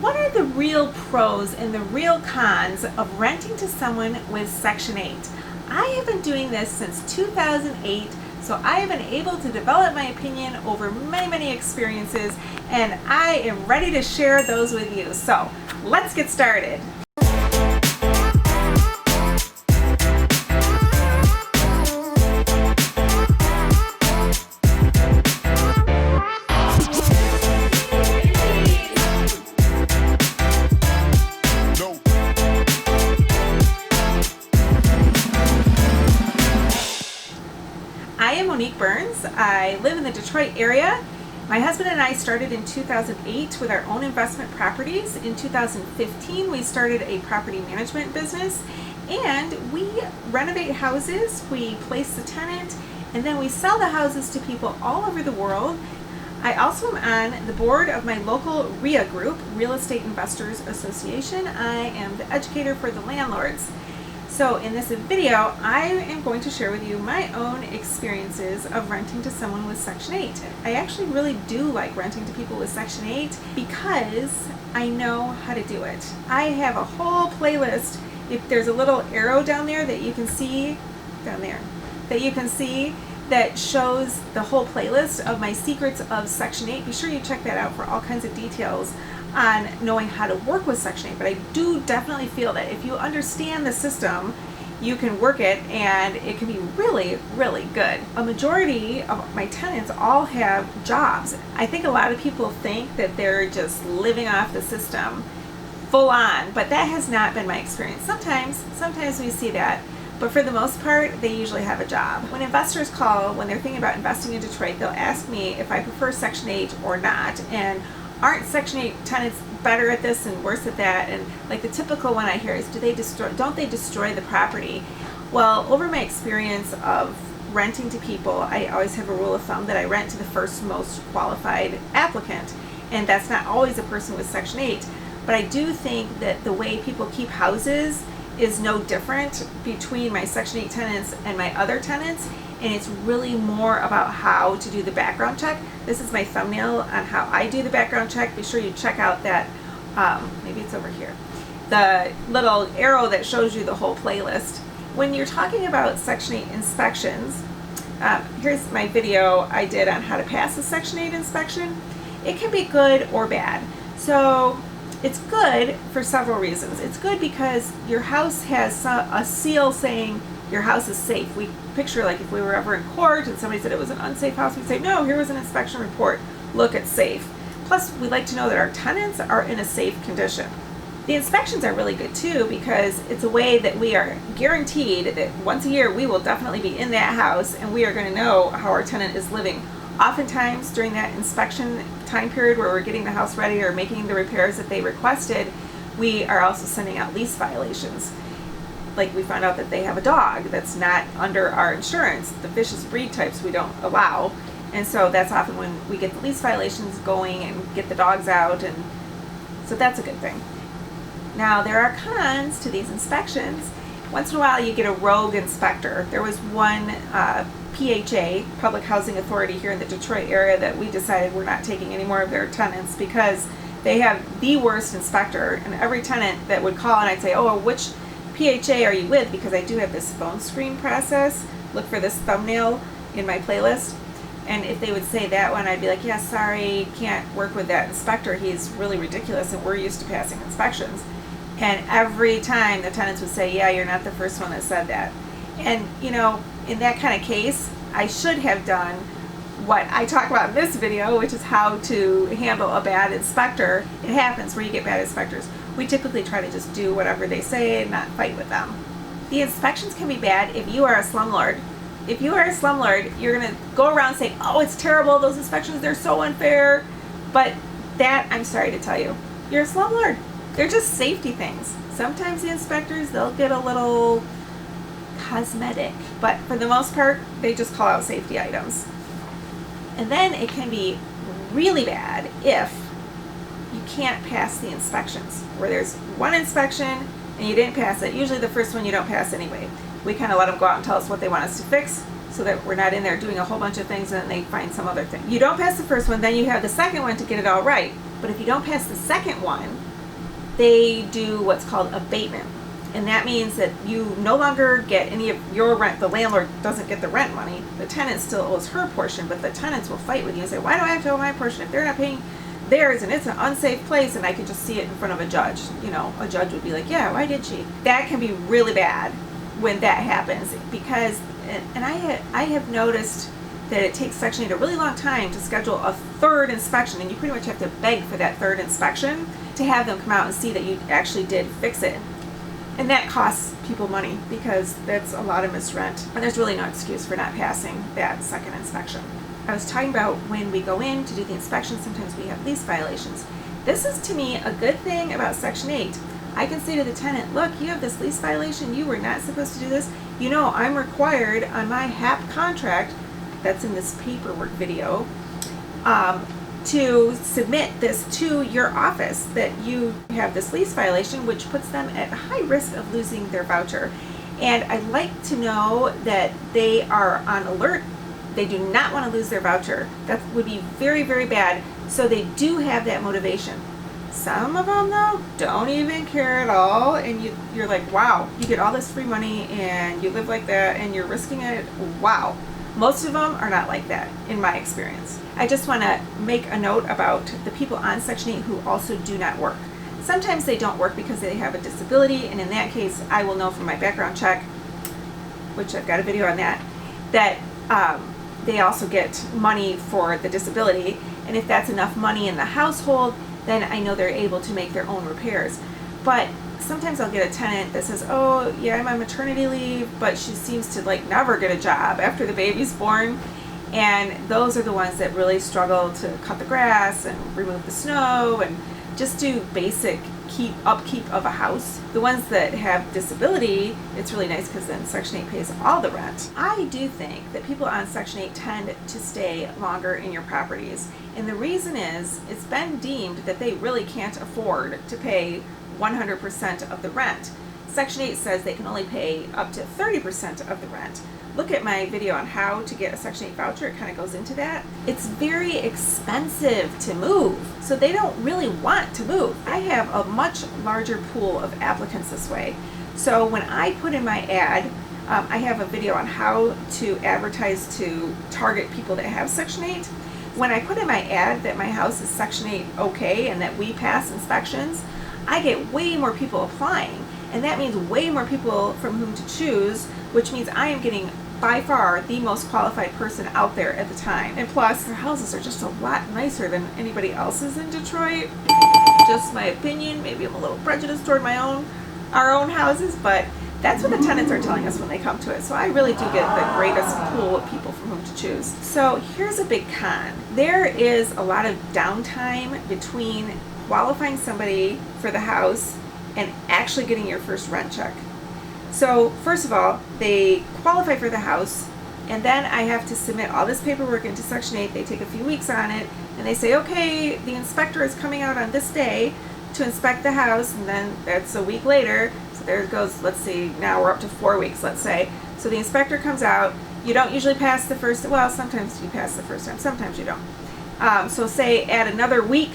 What are the real pros and the real cons of renting to someone with Section 8? I have been doing this since 2008, so I have been able to develop my opinion over many experiences, and I am ready to share those with you. So let's get started. I live in the Detroit area. My husband and I started in 2008 with our own investment properties. In 2015, we started a property management business, and we renovate houses, we place the tenant, and then we sell the houses to people all over the world. I also am on the board of my local RIA group, Real Estate Investors Association. I am the educator for the landlords. So in this video, I am going to share with you my own experiences of renting to someone with Section 8. I actually really do like renting to people with Section 8 because I know how to do it. I have a whole playlist. If there's a little arrow down there that you can see, that shows the whole playlist of my secrets of Section 8. Be sure you check that out for all kinds of details on knowing how to work with Section 8. But I do definitely feel that if you understand the system, you can work it and it can be really good. A majority of my tenants all have jobs. I think a lot of people think that they're just living off the system full on, but that has not been my experience. Sometimes we see that, but for the most part, they usually have a job. When investors call, when they're thinking about investing in Detroit, they'll ask me if I prefer Section 8 or not, and aren't Section 8 tenants better at this and worse at that? And like the typical one I hear is, don't they destroy the property? Well, over my experience of renting to people, I always have a rule of thumb that I rent to the first most qualified applicant, and that's not always a person with Section 8. But I do think that the way people keep houses is no different between my Section 8 tenants and my other tenants, and it's really more about how to do the background check. This is my thumbnail on how I do the background check. Be sure you check out that, maybe it's over here, the little arrow that shows you the whole playlist. When you're talking about Section 8 inspections, here's my video I did on how to pass a Section 8 inspection. It can be good or bad. So it's good for several reasons. It's good because your house has a seal saying your house is safe. We picture like if we were ever in court and somebody said it was an unsafe house, we'd say, no, here was an inspection report. Look, it's safe. Plus, we like to know that our tenants are in a safe condition. The inspections are really good too because it's a way that we are guaranteed that once a year we will definitely be in that house and we are going to know how our tenant is living. Oftentimes during that inspection time period where we're getting the house ready or making the repairs that they requested, we are also sending out lease violations. Like we found out that they have a dog that's not under our insurance. The vicious breed types we don't allow. And so that's often when we get the lease violations going and get the dogs out, and so that's a good thing. Now there are cons to these inspections. Once in a while you get a rogue inspector. There was one PHA, Public Housing Authority here in the Detroit area, that we decided we're not taking any more of their tenants because they have the worst inspector, and every tenant that would call and I'd say, oh, which PHA are you with? Because I do have this phone screen process. Look for this thumbnail in my playlist. And if they would say that one, I'd be like, yeah, sorry, can't work with that inspector. He's really ridiculous and we're used to passing inspections. And every time the tenants would say, yeah, you're not the first one that said that. And, you know, in that kind of case, I should have done what I talk about in this video, which is how to handle a bad inspector. It happens where you get bad inspectors. We typically try to just do whatever they say and not fight with them. The inspections can be bad if you are a slumlord. If you are a slumlord, you're going to go around saying, oh, it's terrible, those inspections, they're so unfair. But that, I'm sorry to tell you, you're a slumlord. They're just safety things. Sometimes the inspectors, they'll get a little cosmetic, but for the most part, they just call out safety items. And then it can be really bad if you can't pass the inspections, where there's one inspection and you didn't pass it. Usually the first one you don't pass anyway. We kind of let them go out and tell us what they want us to fix so that we're not in there doing a whole bunch of things and then they find some other thing. You don't pass the first one, then you have the second one to get it all right. But if you don't pass the second one, they do what's called abatement. And that means that you no longer get any of your rent. The landlord doesn't get the rent money. The tenant still owes her portion, but the tenants will fight with you and say, why do I have to owe my portion if they're not paying theirs and it's an unsafe place? And I can just see it in front of a judge. You know, a judge would be like, yeah, why did she? That can be really bad when that happens, because, and I have noticed that it takes Section 8 a really long time to schedule a third inspection, and you pretty much have to beg for that third inspection to have them come out and see that you actually did fix it. And that costs people money because that's a lot of missed rent. And there's really no excuse for not passing that second inspection. I was talking about when we go in to do the inspection, sometimes we have lease violations. This is, to me, a good thing about Section 8. I can say to the tenant, look, you have this lease violation. You were not supposed to do this. You know, I'm required on my HAP contract, that's in this paperwork video, to submit this to your office that you have this lease violation, which puts them at high risk of losing their voucher. And I'd like to know that they are on alert. They do not want to lose their voucher. That would be very, very bad. So they do have that motivation. Some of them, though, don't even care at all. And you're like, wow, you get all this free money and you live like that and you're risking it. Wow. Most of them are not like that, in my experience. I just want to make a note about the people on Section 8 who also do not work. Sometimes they don't work because they have a disability, and in that case, I will know from my background check, which I've got a video on that, that they also get money for the disability, and if that's enough money in the household, then I know they're able to make their own repairs. But sometimes I'll get a tenant that says, oh, yeah, I'm on maternity leave, but she seems to like never get a job after the baby's born. And those are the ones that really struggle to cut the grass and remove the snow and just do basic upkeep of a house. The ones that have disability, it's really nice because then Section 8 pays all the rent. I do think that people on Section 8 tend to stay longer in your properties. And the reason is, it's been deemed that they really can't afford to pay 100% of the rent. Section 8 says they can only pay up to 30% of the rent. Look at my video on how to get a Section 8 voucher. It kind of goes into that. It's very expensive to move, so they don't really want to move. I have a much larger pool of applicants this way. So when I put in my ad, I have a video on how to advertise to target people that have Section 8. When I put in my ad that my house is Section 8 okay and that we pass inspections, I get way more people applying. And that means way more people from whom to choose, which means I am getting by far the most qualified person out there at the time. And plus, our houses are just a lot nicer than anybody else's in Detroit. Just my opinion. Maybe I'm a little prejudiced toward our own houses, but that's what the tenants are telling us when they come to it. So I really do get the greatest pool of people from whom to choose. So here's a big con. There is a lot of downtime between qualifying somebody for the house and actually getting your first rent check. So first of all, they qualify for the house, and then I have to submit all this paperwork into Section 8. They take a few weeks on it, and they say, okay, the inspector is coming out on this day to inspect the house, and then that's a week later. So there it goes, let's see, now we're up to 4 weeks, let's say. So the inspector comes out. You don't usually pass the first, well, sometimes you pass the first time, sometimes you don't. So say add another week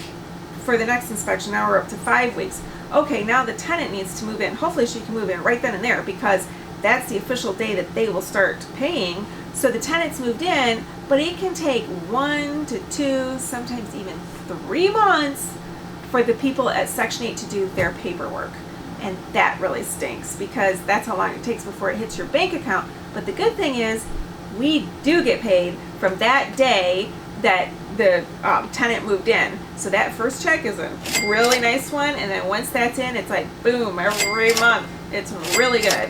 for the next inspection. Now we're up to 5 weeks. Okay, now the tenant needs to move in. Hopefully she can move in right then and there because that's the official day that they will start paying. So the tenant's moved in, but it can take 1 to 2, sometimes even 3 months for the people at Section 8 to do their paperwork. And that really stinks because that's how long it takes before it hits your bank account. But the good thing is we do get paid from that day that the tenant moved in. So that first check is a really nice one, and then once that's in, it's like boom, every month. It's really good.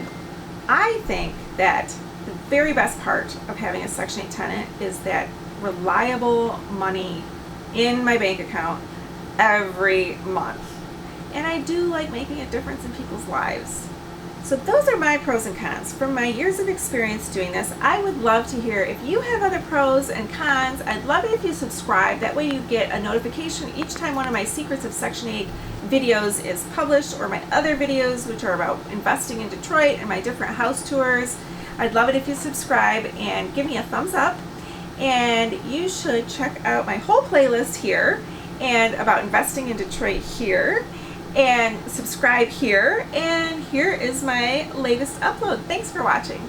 I think that the very best part of having a Section 8 tenant is that reliable money in my bank account every month. And I do like making a difference in people's lives. So those are my pros and cons. From my years of experience doing this, I would love to hear if you have other pros and cons. I'd love it if you subscribe. That way you get a notification each time one of my Secrets of Section 8 videos is published, or my other videos which are about investing in Detroit and my different house tours. I'd love it if you subscribe and give me a thumbs up. And you should check out my whole playlist here and about investing in Detroit here. and subscribe here. And here is my latest upload. Thanks for watching.